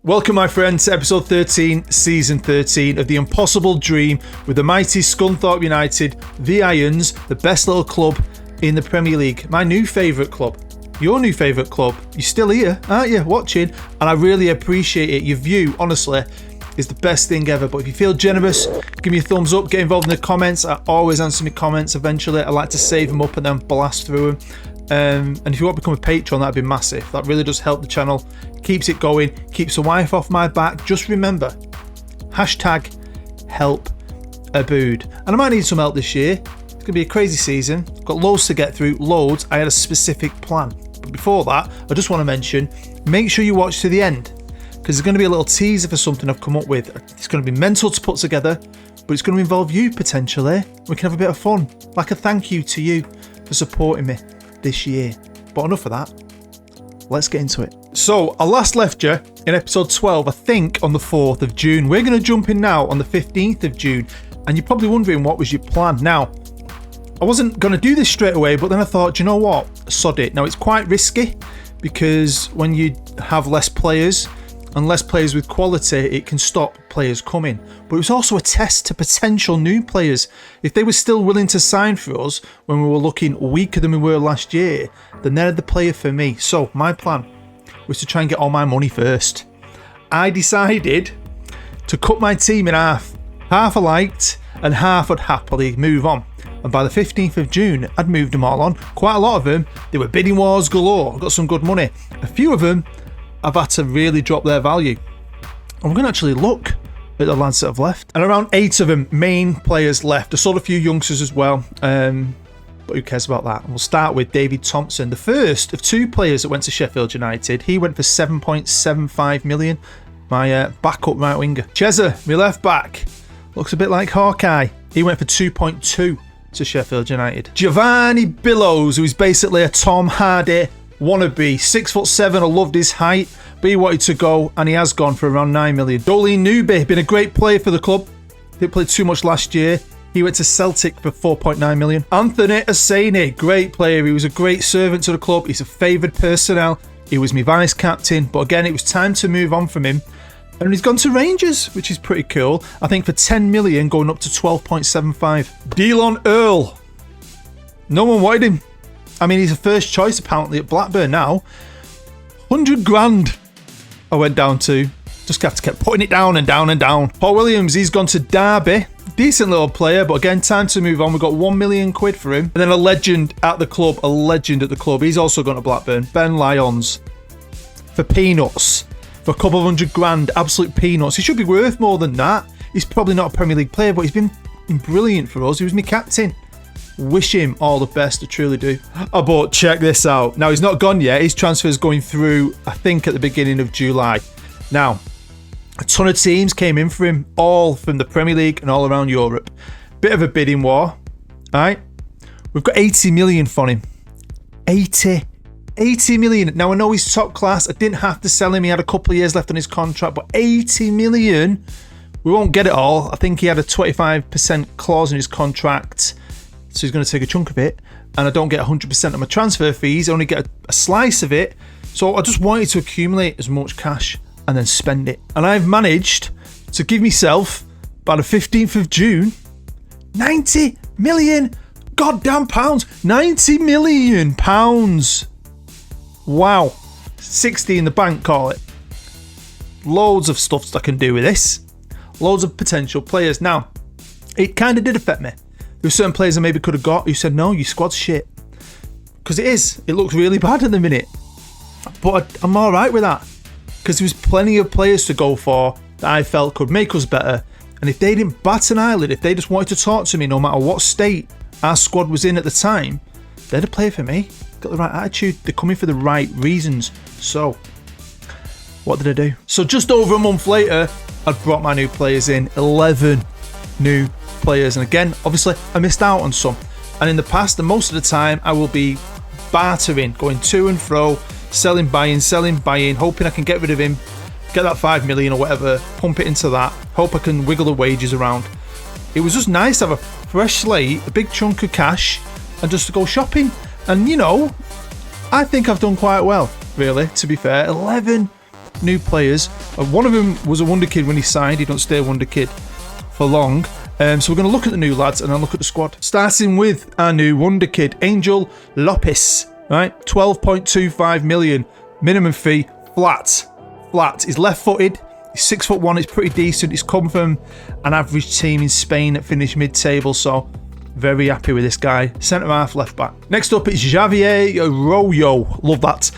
Welcome, my friends, to episode 13, season 13 of The Impossible Dream with the mighty Scunthorpe United, the Irons, the best little club in the Premier League. My new favourite club. Your new favourite club. You're still here, aren't you, watching? And I really appreciate it. Your view, honestly, is the best thing ever. But if you feel generous, give me a thumbs up, get involved in the comments. I always answer my comments eventually. I like to save them up and then blast through them. And if you want to become a patron, that'd be massive. That really does help the channel, keeps it going, keeps the wife off my back. Just remember, hashtag help Abood. And I might need some help this year. It's going to be a crazy season. Got loads to get through, loads. I had a specific plan. But before that, I just want to mention, make sure you watch to the end, because there's going to be a little teaser for something I've come up with. It's going to be mental to put together, but it's going to involve you potentially. We can have a bit of fun, like a thank you to you for supporting me this year. But enough of that, let's get into it. So I last left you in episode 12, I think on the 4th of June. We're going to jump in now on the 15th of June, and you're probably wondering what was your plan. Now, I wasn't going to do this straight away, but then I thought, do you know what, sod it. Now it's quite risky, because when you have less players and less players with quality, it can stop players coming. But it was also a test to potential new players. If they were still willing to sign for us when we were looking weaker than we were last year, then they're the player for me. So my plan was to try and get all my money first. I decided to cut my team in half. Half I liked and half I'd happily move on. And by the 15th of June, I'd moved them all on. Quite a lot of them, they were bidding wars galore. I got some good money. A few of them, I've had to really drop their value. And we're going to actually look at the lads that have left. And around 8 of them, main players left. I sold a few youngsters as well. But who cares about that? And we'll start with David Thompson, the first of 2 players that went to Sheffield United. He went for 7.75 million. My backup right winger. Cheza, my left back, looks a bit like Hawkeye. He went for 2.2 to Sheffield United. Giovanni Billows, who is basically a Tom Hardy wannabe, 6'7". I loved his height, but he wanted to go, and he has gone for around 9 million. Dolly Newby, been a great player for the club. Didn't play too much last year. He went to Celtic for 4.9 million. Anthony Asani, great player. He was a great servant to the club. He's a favoured personnel. He was my vice captain, but again, it was time to move on from him. And he's gone to Rangers, which is pretty cool. I think for 10 million, going up to 12.75. Delon Earl. No one wanted him. I mean, he's a first choice apparently at Blackburn now. 100 grand I went down to. Just have to keep putting it down and down and down. Paul Williams, he's gone to Derby. Decent little player, but again, time to move on. We've got 1 million quid for him. And then a legend at the club. He's also gone to Blackburn. Ben Lyons. For peanuts. For a couple of 100 grand. Absolute peanuts. He should be worth more than that. He's probably not a Premier League player, but he's been brilliant for us. He was my captain. Wish him all the best, I truly do. Oh, but check this out. Now, he's not gone yet. His transfer's going through, I think, at the beginning of July. Now, a ton of teams came in for him, all from the Premier League and all around Europe. Bit of a bidding war, all right? We've got 80 million for him. 80 million. Now, I know he's top class. I didn't have to sell him. He had a couple of years left on his contract, but 80 million, we won't get it all. I think he had a 25% clause in his contract. So he's going to take a chunk of it, and I don't get 100% of my transfer fees. I only get a slice of it. So I just wanted to accumulate as much cash and then spend it. And I've managed to give myself, by the 15th of June, 90 million goddamn pounds. 90 million pounds. Wow. 60 in the bank, call it. Loads of stuff that I can do with this. Loads of potential players. Now, it kind of did affect me. There were certain players I maybe could have got who said, no, your squad's shit. Because it is. It looks really bad at the minute. But I'm all right with that. Because there was plenty of players to go for that I felt could make us better. And if they didn't bat an eyelid, if they just wanted to talk to me no matter what state our squad was in at the time, they're the player for me. Got the right attitude. They're coming for the right reasons. So, what did I do? So just over a month later, I'd brought my new players in. 11 new players, and again, obviously I missed out on some, and in the past and most of the time I will be bartering, going to and fro, selling, buying, hoping I can get rid of him, get that 5 million or whatever, pump it into that, hope I can wiggle the wages around. It was just nice to have a fresh slate, a big chunk of cash, and just to go shopping. And you know, I think I've done quite well, really, to be fair. 11 new players. One of them was a wonder kid when he signed. He don't stay a wonder kid for long. So we're going to look at the new lads and then look at the squad. Starting with our new wonder kid, Angel Lopez. Right, 12.25 million minimum fee, flat. He's left-footed. He's 6'1". It's pretty decent. He's come from an average team in Spain that finished mid-table, so very happy with this guy. Centre half, left back. Next up, it's Javier Arroyo. Love that.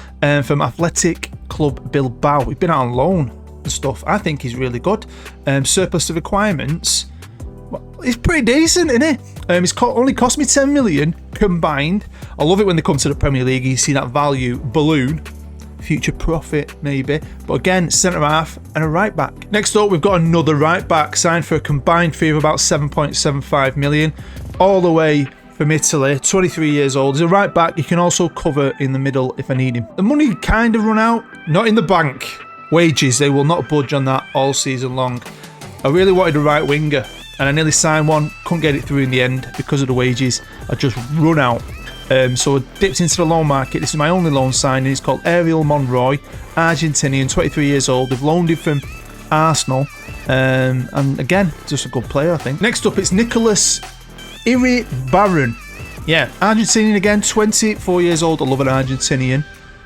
From Athletic Club Bilbao. He's been out on loan and stuff. I think he's really good. Surplus to requirements. Well, he's pretty decent, isn't he? He's only cost me 10 million combined. I love it when they come to the Premier League. You see that value balloon. Future profit, maybe. But again, centre half and a right back. Next up, we've got another right back signed for a combined fee of about 7.75 million. All the way from Italy, 23 years old. He's a right back. You can also cover in the middle if I need him. The money kind of run out. Not in the bank. Wages, they will not budge on that all season long. I really wanted a right winger, and I nearly signed one. Couldn't get it through in the end because of the wages. I just run out. So I dipped into the loan market. This is my only loan signing. He's called Ariel Monroy, Argentinian, 23 years old. They've loaned him from Arsenal. And again, just a good player, I think. Next up, it's Nicholas Iribarren. Yeah, Argentinian again, 24 years old. I love an Argentinian.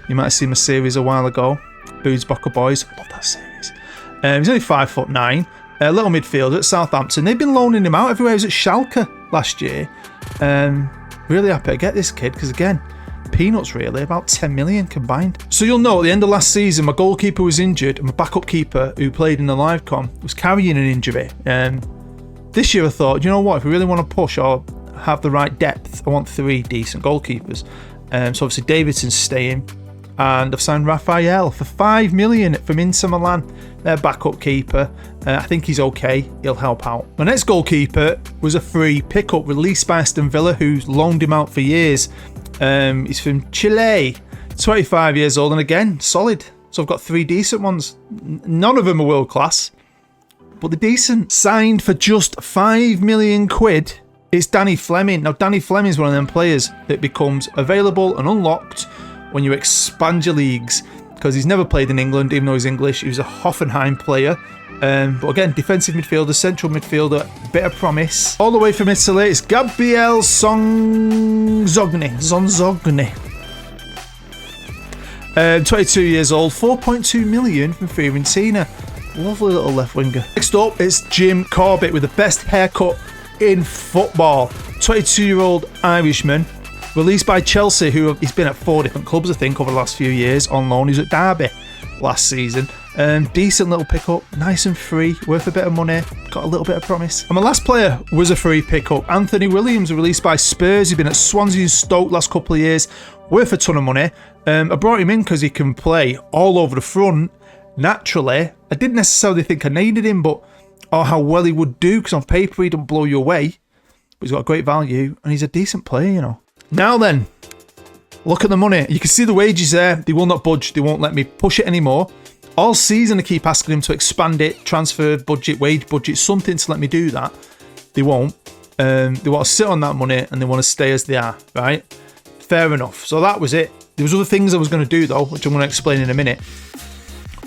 You might have seen my series a while ago. Boots Boca Boys. I love that series. He's only 5'9". A little midfielder at Southampton. They've been loaning him out everywhere. He was at Schalke last year. Really happy to get this kid because, again, peanuts really, about 10 million combined. So you'll know at the end of last season, my goalkeeper was injured and my backup keeper, who played in the live com, was carrying an injury. This year I thought, you know what, if we really want to push or have the right depth, I want 3 decent goalkeepers. So obviously Davidson's staying, and I've signed Raphael for 5 million from Inter Milan, their backup keeper. I think he's okay, he'll help out. My next goalkeeper was a free pickup released by Aston Villa, who's loaned him out for years. He's from Chile, 25 years old, and again, solid. So I've got 3 decent ones. None of them are world class, but they're decent. Signed for just 5 million quid, it's Danny Fleming. Now, Danny Fleming's one of them players that becomes available and unlocked when you expand your leagues, because he's never played in England, even though he's English. He was a Hoffenheim player. But again, defensive midfielder, central midfielder, bit of promise. All the way from Italy, it's Gabriel Zonzogni. 22 years old, 4.2 million from Fiorentina. Lovely little left winger. Next up, it's Jim Corbett with the best haircut in football. 22-year-old Irishman, released by Chelsea, who he's been at 4 different clubs, I think, over the last few years on loan. He was at Derby last season. Decent little pickup, nice and free, worth a bit of money, got a little bit of promise. And my last player was a free pickup. Anthony Williams, released by Spurs. He's been at Swansea and Stoke last couple of years, worth a ton of money. I brought him in because he can play all over the front. Naturally, I didn't necessarily think I needed him, but how well he would do, because on paper he don't blow you away, but he's got a great value and he's a decent player, you know. Now then, look at the money. You can see the wages there. They will not budge. They won't let me push it anymore. All season I keep asking them to expand it, transfer budget, wage budget, something to let me do that. They won't. They want to sit on that money and they want to stay as they are, right? Fair enough. So that was it. There was other things I was going to do though, which I'm going to explain in a minute.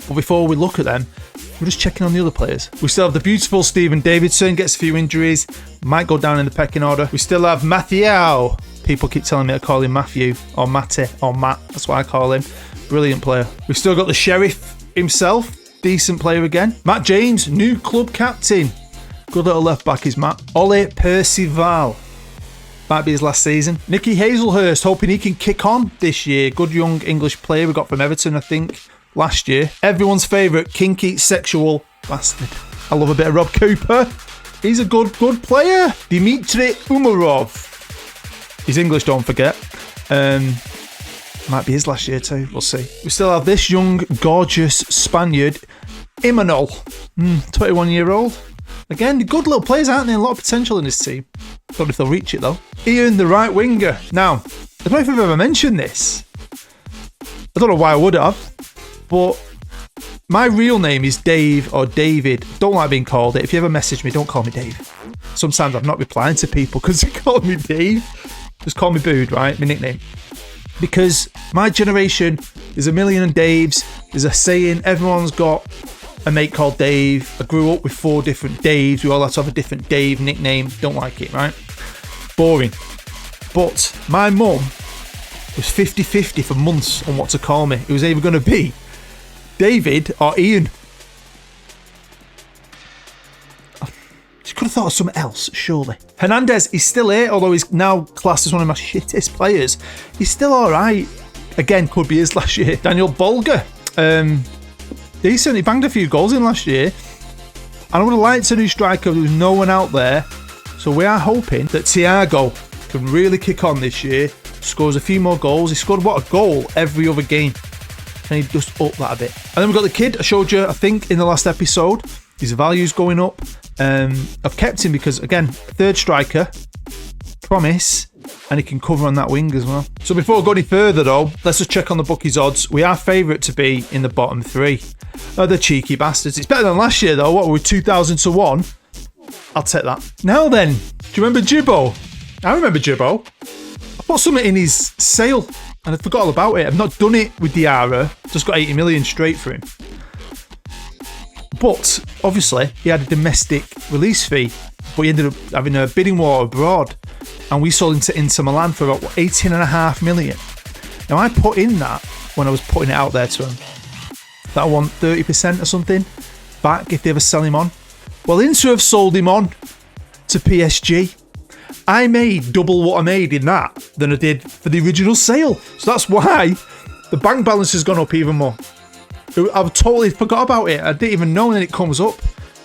But before we look at them, we're just checking on the other players. We still have the beautiful Stephen Davidson, gets a few injuries, might go down in the pecking order. We still have Mathieu. People keep telling me to call him Matthew or Matty or Matt. That's what I call him. Brilliant player. We've still got the Sheriff himself. Decent player again. Matt James, new club captain. Good little left back is Matt. Ole Percival. Might be his last season. Nicky Hazelhurst, hoping he can kick on this year. Good young English player we got from Everton, I think, last year. Everyone's favourite kinky sexual bastard. I love a bit of Rob Cooper. He's a good player. Dimitri Umarov. He's English, don't forget. Might be his last year too. We'll see. We still have this young, gorgeous Spaniard, Imanol. 21-year-old. Again, good little players, aren't they? A lot of potential in this team. Don't know if they'll reach it though. Ian, the right winger. Now, I don't know if I've ever mentioned this. I don't know why I would have, but my real name is Dave or David. Don't like being called it. If you ever message me, don't call me Dave. Sometimes I'm not replying to people because they call me Dave. Just call me Bood, right? My nickname. Because my generation, there's a million Daves, There's a saying, everyone's got a mate called Dave. I grew up with 4 different Daves. We all had to have a different Dave nickname. Don't like it, right? Boring. But my mum was 50-50 for months on what to call me. It was either going to be David or Ian. She could have thought of something else, surely. Hernandez is still here, although he's now classed as one of my shittest players. He's still alright. Again, could be his last year. Daniel Bolger. Decent. He banged a few goals in last year. And I would have liked a new striker. There was no one out there. So we are hoping that Thiago can really kick on this year. Scores a few more goals. He scored, what, a goal every other game. And he just up that a bit. And then we've got the kid. I showed you, I think, in the last episode. His value's going up. I've kept him because, again, third striker, promise, and he can cover on that wing as well. So before I go any further, though, let's just check on the bookies odds. We are favourite to be in the bottom 3. Oh, the cheeky bastards. It's better than last year, though. What, were we 2,000 to 1? I'll take that. Now then, do you remember Jibbo? I remember Jibbo. I put something in his sale, and I forgot all about it. I've not done it with Diarra. Just got 80 million straight for him. But, obviously, he had a domestic release fee, but he ended up having a bidding war abroad, and we sold him to Inter Milan for about 18.5 million. Now, I put in that when I was putting it out there to him, that I want 30% or something back if they ever sell him on. Well, Inter have sold him on to PSG. I made double what I made in that than I did for the original sale. So that's why the bank balance has gone up even more. I've totally forgot about it. I didn't even know, and then it comes up.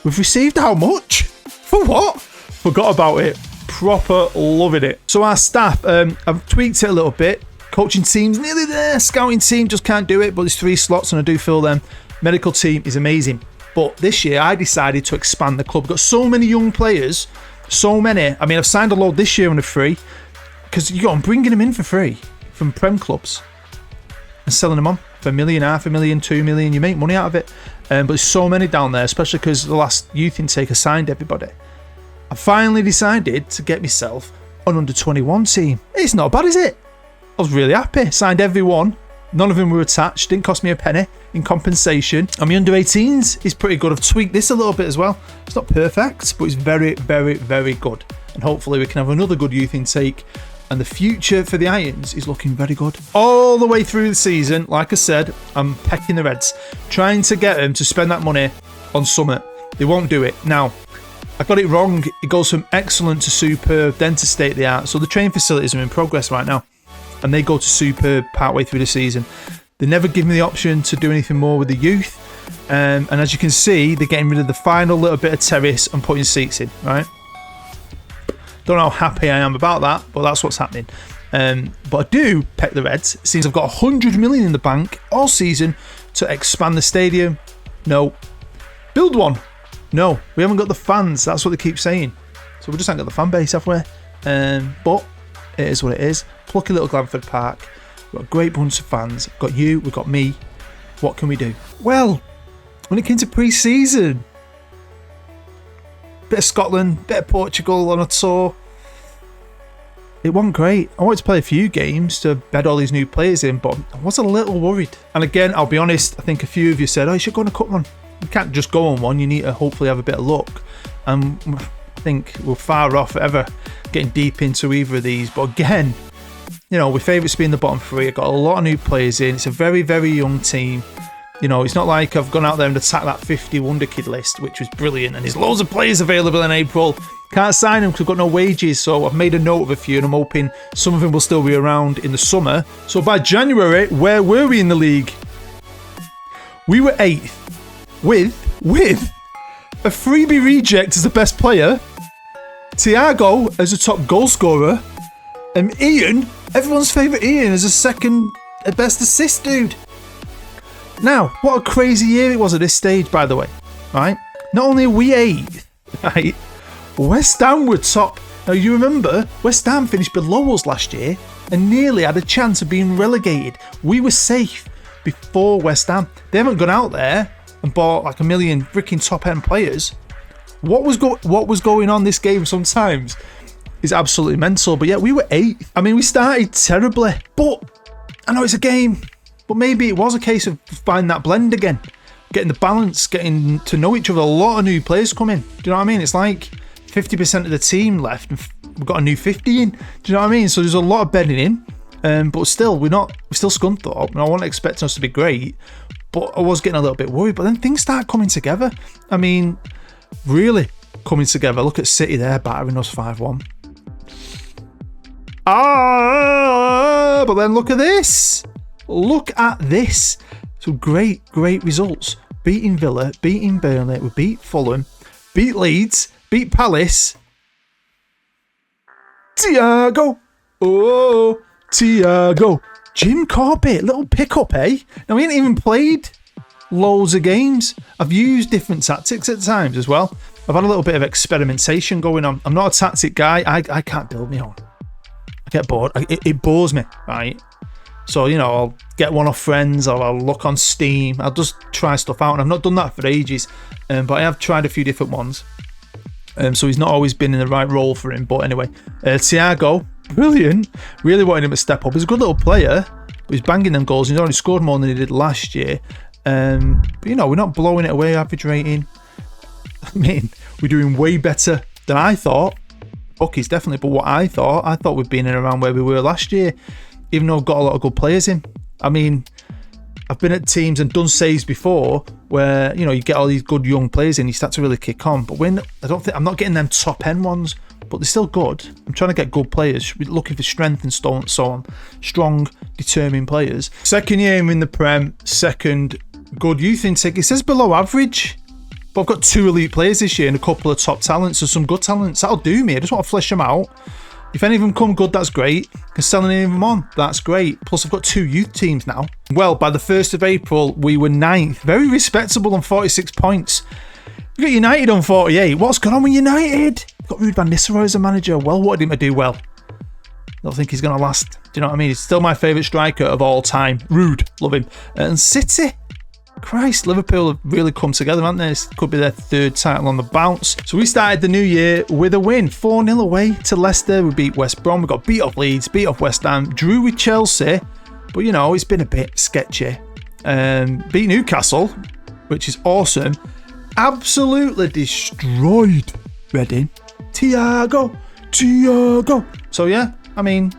We've received how much? For what? Forgot about it. Proper loving it. So our staff, I've tweaked it a little bit. Coaching team's nearly there. Scouting team just can't do it, but there's 3 slots and I do fill them. Medical team is amazing. But this year I decided to expand the club. Got so many young players. So many. I mean, I've signed a load this year on a free. Because I'm bringing them in for free from Prem clubs. And selling them on. For $1 million, $500,000, $2 million, you make money out of it. But there's so many down there, especially because the last youth intake I signed everybody. I finally decided to get myself an under-21 team. It's not bad, is it? I was really happy. Signed everyone. None of them were attached. Didn't cost me a penny in compensation. And my under-18s is pretty good. I've tweaked this a little bit as well. It's not perfect, but it's very, very, very good. And hopefully we can have another good youth intake. And the future for the Irons is looking very good. All the way through the season, like I said, I'm pecking the Reds, trying to get them to spend that money on Summit. They won't do it. Now, I got it wrong. It goes from excellent to superb, then to state of the art. So the training facilities are in progress right now, and they go to superb partway through the season. They never give me the option to do anything more with the youth. And as you can see, they're getting rid of the final little bit of terrace and putting seats in, right? Don't know how happy I am about that, but that's what's happening. But I do peck the Reds, since I've got 100 million in the bank all season to expand the stadium. No. Build one. No. We haven't got the fans. That's what they keep saying. So we just haven't got the fan base, have we? But it is what it is. Plucky little Glanford Park. We've got a great bunch of fans. We've got you. We've got me. What can we do? Well, when it came to pre-season, bit of Scotland, bit of Portugal on a tour. It wasn't great. I wanted to play a few games to bed all these new players in, but I was a little worried. And again, I'll be honest, I think a few of you said, oh, you should go on a cup run. You can't just go on one, you need to hopefully have a bit of luck. And I think we're far off ever getting deep into either of these. But again, you know, we're favourites to be in the bottom 3. I've got a lot of new players in. It's a very, very young team. You know, it's not like I've gone out there and attacked that 50 Wonder Kid list, which was brilliant. And there's loads of players available in April. Can't sign them because I've got no wages. So I've made a note of a few and I'm hoping some of them will still be around in the summer. So by January, where were we in the league? We were 8th with a freebie reject as the best player, Thiago as a top goal scorer, and Ian, everyone's favourite Ian, as a second best assist dude. Now, what a crazy year it was at this stage, by the way, right? Not only are we 8th, right? West Ham were top. Now, you remember, West Ham finished below us last year and nearly had a chance of being relegated. We were safe before West Ham. They haven't gone out there and bought like a million freaking top-end players. What was going on this game sometimes is absolutely mental. But yeah, we were 8th. I mean, we started terribly. But I know it's a game. But maybe it was a case of finding that blend again, getting the balance, getting to know each other. A lot of new players come in. Do you know what I mean? It's like 50% of the team left and we've got a new 50 in. Do you know what I mean? So there's a lot of bedding in. But still, we're still Scunthorpe, and I wasn't expecting us to be great, but I was getting a little bit worried. But then things start coming together. I mean, really coming together. Look at City there, battering us 5-1. But then look at this. Look at this. So great results. Beating Villa, beating Burnley, we beat Fulham, beat Leeds, beat Palace. Thiago. Oh, Thiago. Jim Corbett, little pickup, eh? Now, we ain't even played loads of games. I've used different tactics at times as well. I've had a little bit of experimentation going on. I'm not a tactic guy. I can't build my own. I get bored. It bores me, right? So, I'll get one off friends, or I'll look on Steam. I'll just try stuff out, and I've not done that for ages. But I have tried a few different ones. So he's not always been in the right role for him. But anyway, Thiago, brilliant. Really wanted him to step up. He's a good little player. He's banging them goals. He's already scored more than he did last year. But, we're not blowing it away, average rating. I mean, we're doing way better than I thought. Bookies, definitely. But what I thought we'd been in around where we were last year, even though I've got a lot of good players in. I mean, I've been at teams and done saves before where, you get all these good young players in, you start to really kick on. But I'm not getting them top end ones, but they're still good. I'm trying to get good players, looking for strength and so on. Strong, determined players. Second year in the Prem, second good youth intake. It says below average, but I've got 2 elite players this year and a couple of top talents and some good talents. That'll do me. I just want to flesh them out. If any of them come good, that's great. Can sell any of them on, that's great. Plus, I've got 2 youth teams now. Well, by the 1st of April, we were 9th. Very respectable on 46 points. We got United on 48. What's going on with United? We've got Ruud van Nistelrooy as a manager. Well, wanted him to do well. Don't think he's going to last. Do you know what I mean? He's still my favourite striker of all time. Ruud, love him. And City. Christ, Liverpool have really come together, haven't they? This could be their 3rd title on the bounce. So we started the new year with a win. 4-0 away to Leicester. We beat West Brom. We got beat off Leeds, beat off West Ham, drew with Chelsea. But, it's been a bit sketchy. Beat Newcastle, which is awesome. Absolutely destroyed Reading. Thiago. So, yeah, I mean,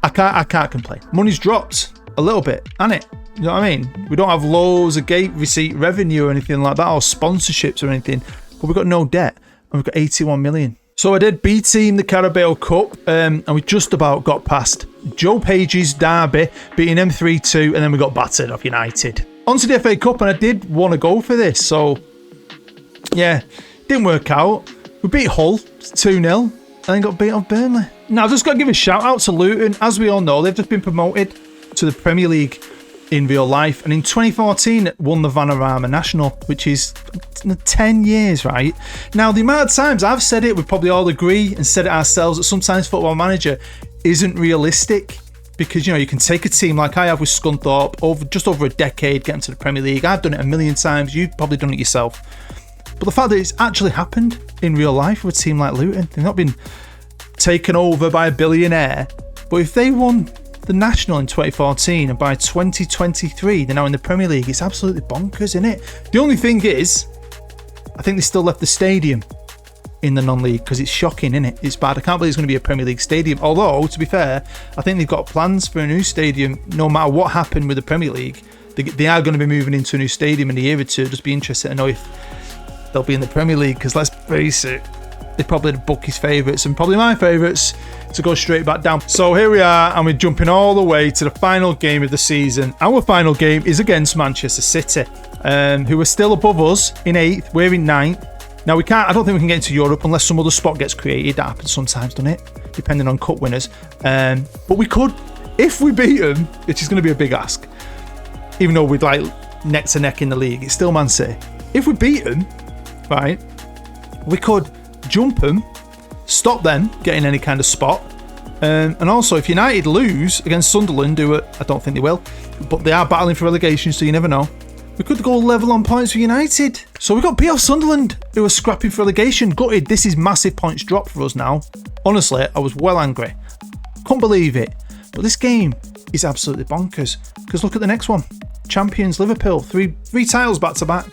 I can't complain. Money's dropped a little bit, hasn't it? You know what I mean? We don't have loads of gate receipt revenue or anything like that, or sponsorships or anything, but we've got no debt and we've got 81 million. So I did B-team the Carabao Cup, and we just about got past Joe Page's derby, beating M3-2, and then we got battered off United. On to the FA Cup, and I did want to go for this, so yeah, didn't work out. We beat Hull 2-0, and then got beat off Burnley. Now, I've just got to give a shout out to Luton. As we all know, they've just been promoted to the Premier League in real life, and in 2014 won the Vanarama National, which is 10 years, right? Now, the amount of times I've said it, we probably all agree and said it ourselves, that sometimes Football Manager isn't realistic, because you can take a team like I have with Scunthorpe just over a decade, get them to the Premier League. I've done it a million times, you've probably done it yourself, but the fact that it's actually happened in real life with a team like Luton, they've not been taken over by a billionaire, but if they won the National in 2014 and by 2023 they're now in the Premier League, it's absolutely bonkers, isn't it? The only thing is, I think they still left the stadium in the non-league because it's shocking, isn't it? It's bad. I can't believe it's going to be a Premier League stadium, although to be fair, I think they've got plans for a new stadium. No matter what happened with the Premier League, they are going to be moving into a new stadium in a year or two. Just be interested to know if they'll be in the Premier League, because let's face it, they're probably the bookies' favourites and probably my favourites to go straight back down. So here we are, and we're jumping all the way to the final game of the season. Our final game is against Manchester City, who are still above us in 8th. We're in 9th. Now, I don't think we can get into Europe unless some other spot gets created. That happens sometimes, doesn't it? Depending on cup winners. But we could, if we beat them, which is going to be a big ask, even though we'd like neck to neck in the league, it's still Man City. If we beat them, right, we could jump them, stop them getting any kind of spot, and also if United lose against Sunderland, I don't think they will, but they are battling for relegation, so you never know, we could go level on points with United. So we got beat off Sunderland, who are scrapping for relegation. Gutted. This is massive points drop for us now. Honestly, I was well angry, couldn't believe it, but this game is absolutely bonkers. Because look at the next one. Champions Liverpool, three titles back to back.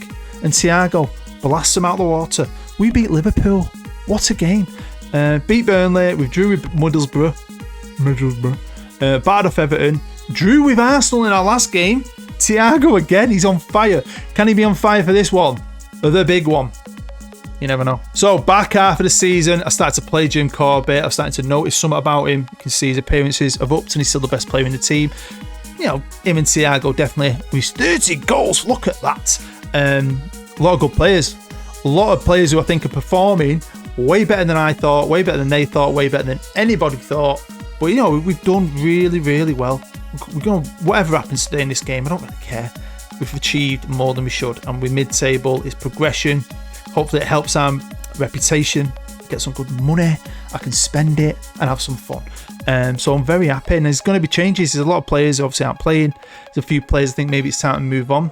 And Thiago blasts them out of the water. We beat Liverpool. What a game. Beat Burnley. We drew with Middlesbrough. Battered off Everton. Drew with Arsenal in our last game. Thiago again. He's on fire. Can he be on fire for this one? Or the big one? You never know. So back half of the season, I started to play Jim Corbett. I started to notice something about him. You can see his appearances have upped and he's still the best player in the team. You know, him and Thiago definitely with 30 goals. Look at that. A lot of good players. A lot of players who I think are performing way better than I thought, way better than they thought, way better than anybody thought. But you know, we've done really, really well. We're going, whatever happens today in this game, I don't really care. We've achieved more than we should, and we're mid-table. It's progression. Hopefully it helps our reputation, get some good money, I can spend it and have some fun. So I'm very happy, and there's going to be changes. There's a lot of players who obviously aren't playing. There's a few players I think maybe it's time to move on.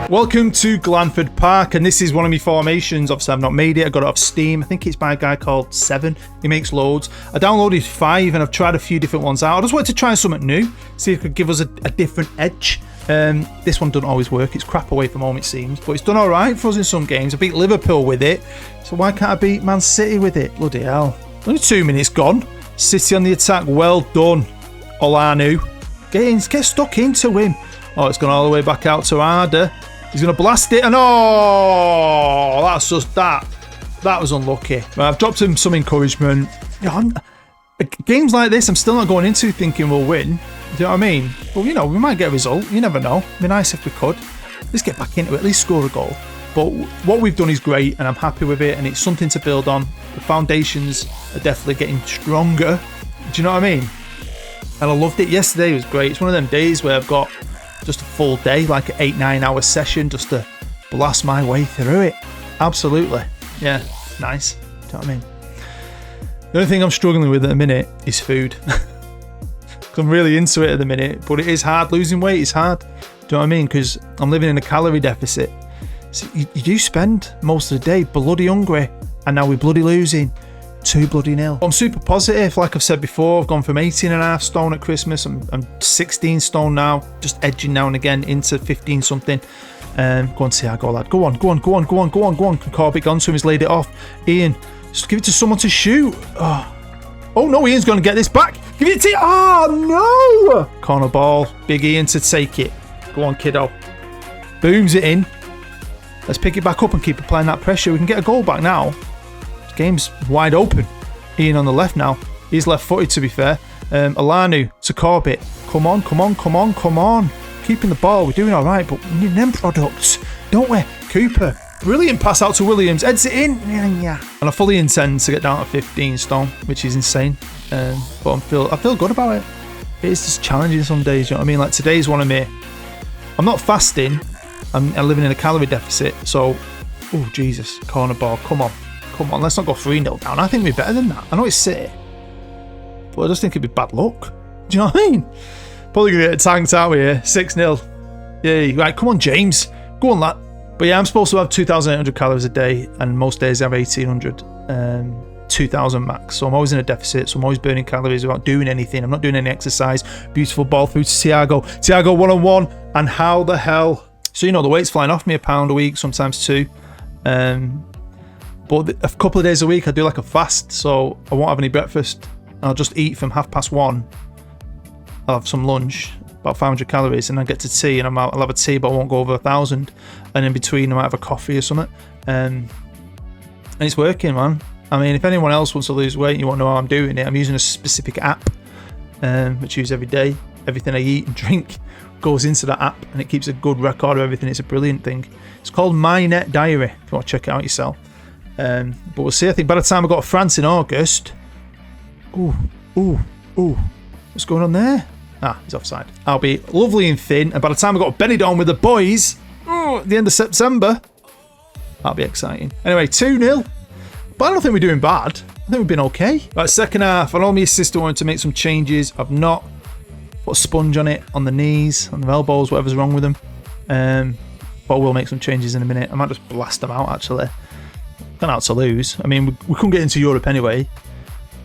Welcome to Glanford Park, and this is one of my formations. Obviously I've not made it, I got it off Steam. I think it's by a guy called Seven. He makes loads. I downloaded 5 and I've tried a few different ones out. I just wanted to try something new, see if it could give us a different edge. This one doesn't always work. It's crap away from home, it seems, but it's done all right for us in some games. I beat Liverpool with it, so why can't I beat Man City with it? Bloody hell. Only 2 minutes gone. City on the attack. Well done, Olanu. Get stuck into him. Oh, it's gone all the way back out to Arda. He's going to blast it, and oh, that's just that. That was unlucky. Right, I've dropped him some encouragement. Games like this, I'm still not going into thinking we'll win. Do you know what I mean? Well, you know, we might get a result. You never know. It'd be nice if we could. Let's get back into it. At least score a goal. But what we've done is great, and I'm happy with it, and it's something to build on. The foundations are definitely getting stronger. Do you know what I mean? And I loved it. Yesterday was great. It's one of them days where I've got just a full day, like an 8-9 hour session, just to blast my way through it. Absolutely. Yeah, nice. Do you know what I mean? The only thing I'm struggling with at the minute is food. I'm really into it at the minute, but it is hard. Losing weight is hard. Do you know what I mean? Because I'm living in a calorie deficit. So you do spend most of the day bloody hungry, and now we're bloody losing 2-0. I'm super positive. Like I've said before, I've gone from 18.5 stone at Christmas. I'm 16 stone now, just edging now and again into 15 something. Go on, Thiago, lad. Go on. Can Corbett gone to him? He's laid it off. Ian, just give it to someone to shoot. Oh no, Ian's going to get this back. Give it to... Oh no! Corner ball. Big Ian to take it. Go on, kiddo. Booms it in. Let's pick it back up and keep applying that pressure. We can get a goal back now. The game's wide open. Ian on the left now. He's left-footed, to be fair. Olanu to Corbett. Come on. Keeping the ball. We're doing all right, but we need them products, don't we? Cooper. Brilliant pass out to Williams. Heads it in. Yeah. And I fully intend to get down to 15 stone, which is insane. But I feel good about it. It is just challenging some days, you know what I mean? Like today's one of me. I'm not fasting. I'm living in a calorie deficit. So, oh Jesus, corner ball. Come on. Let's not go 3-0 down. I think we're better than that. I know it's City, but I just think it'd be bad luck. Do you know what I mean? Probably gonna get tanked out here. 6-0. Yeah, right. Come on, James. Go on, lad. But yeah, I'm supposed to have 2,800 calories a day, and most days I have 1,800. 2,000 max. So I'm always in a deficit. So I'm always burning calories without doing anything. I'm not doing any exercise. Beautiful ball through to Thiago. Thiago 1-on-1. And how the hell? So, you know, the weight's flying off me, £1 a week, sometimes 2. But a couple of days a week I do like a fast. So I won't have any breakfast. I'll just eat from 1:30. I'll have some lunch, about 500 calories, and I get to tea, and I'll have a tea, but I won't go over 1,000. And in between I might have a coffee or something. And it's working, man. I mean, if anyone else wants to lose weight and you want to know how I'm doing it, I'm using a specific app, which I use every day. Everything I eat and drink goes into that app, and it keeps a good record of everything. It's a brilliant thing. It's called My Net Diary, if you want to check it out yourself. But we'll see. I think by the time I got to France in August... Ooh. What's going on there? He's offside. I'll be lovely and thin, and by the time I got to Benidorm with the boys, at the end of September, that'll be exciting. Anyway, 2-0. But I don't think we're doing bad. I think we've been okay. Right, second half. I know my assistant wanted to make some changes. I've not put a sponge on it, on the knees, on the elbows, whatever's wrong with them. But we'll make some changes in a minute. I might just blast them out, actually. Gone out to lose. I mean, we couldn't get into Europe anyway.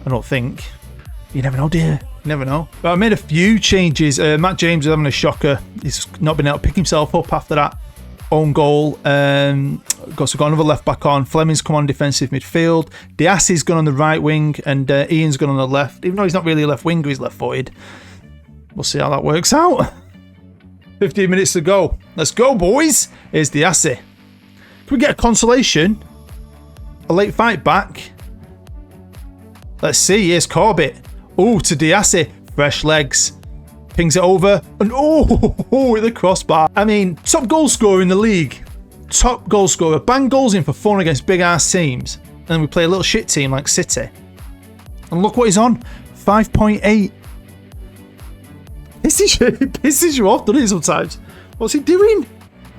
I don't think. You never know, dear. You never know. But I made a few changes. Matt James is having a shocker. He's not been able to pick himself up after that own goal. Got another left back on. Fleming's come on defensive midfield. Diassi's gone on the right wing, and Ian's gone on the left. Even though he's not really a left winger, he's left footed. We'll see how that works out. 15 minutes to go. Let's go, boys. Here's Diassi. Can we get a consolation? A late fight back? Let's see. Here's Corbett. Oh, to Diassi. Fresh legs. Pings it over. And with the crossbar. I mean, top goal scorer in the league. Top goal scorer. Bang goals in for fun against big ass teams. And then we play a little shit team like City. And look what he's on. 5.8. Pisses you off, doesn't it, sometimes? What's he doing?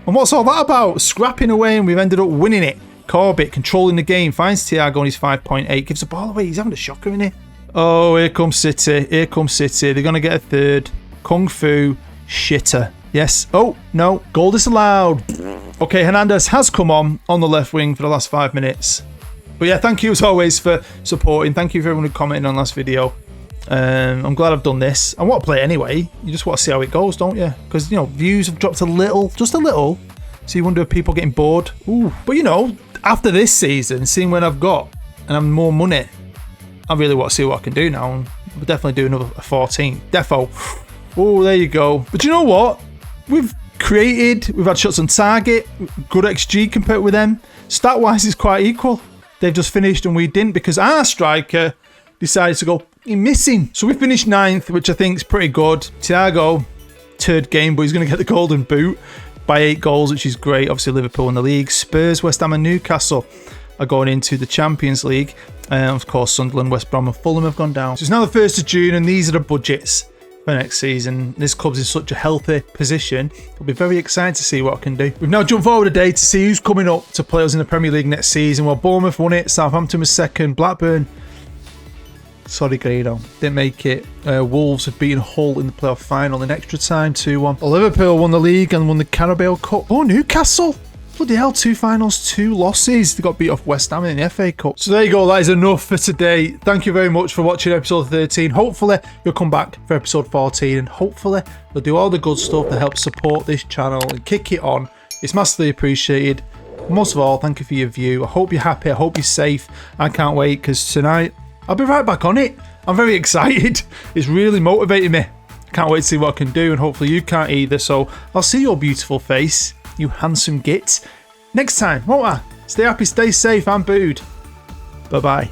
And what's all that about? Scrapping away, and we've ended up winning it. Corbett controlling the game. Finds Thiago on his 5.8. Gives the ball away. He's having a shocker, isn't he? Oh, here comes City. Here comes City. They're going to get a third. Kung Fu shitter. Yes. Oh, no. Goal disallowed. Okay, Hernandez has come on the left wing for the last 5 minutes. But yeah, thank you as always for supporting. Thank you for everyone who commented on last video. I'm glad I've done this. I want to play anyway. You just want to see how it goes, don't you? Because, you know, views have dropped a little. Just a little. So you wonder if people are getting bored. Ooh. But, you know, after this season, seeing what I've got and I'm more money, I really want to see what I can do now. We'll definitely do another 14. Defo. Oh, there you go. But you know what? We've had shots on target, good XG compared with them. Stat-wise, it's quite equal. They've just finished and we didn't because our striker decided to go missing. So we finished 9th, which I think is pretty good. Thiago, 3rd game, but he's going to get the golden boot by 8 goals, which is great. Obviously, Liverpool in the league. Spurs, West Ham and Newcastle are going into the Champions League. Of course, Sunderland, West Brom and Fulham have gone down. So it's now the 1st of June and these are the budgets for next season. This club's in such a healthy position. I'll be very excited to see what I can do. We've now jumped forward a day to see who's coming up to play us in the Premier League next season. Well, Bournemouth won it, Southampton was 2nd, Blackburn, sorry Guido, didn't make it. Wolves have beaten Hull in the playoff final in extra time 2-1. Liverpool won the league and won the Carabao Cup. Oh, Newcastle! Bloody hell, 2 finals, 2 losses. They got beat off West Ham in the FA Cup. So there you go, that is enough for today. Thank you very much for watching episode 13. Hopefully you'll come back for episode 14 and hopefully you'll do all the good stuff to help support this channel and kick it on. It's massively appreciated. Most of all, thank you for your view. I hope you're happy, I hope you're safe. I can't wait because tonight I'll be right back on it. I'm very excited. It's really motivating me. Can't wait to see what I can do and hopefully you can't either. So I'll see your beautiful face, you handsome git, next time, won't I? Stay happy, stay safe, I'm Booed. Bye-bye.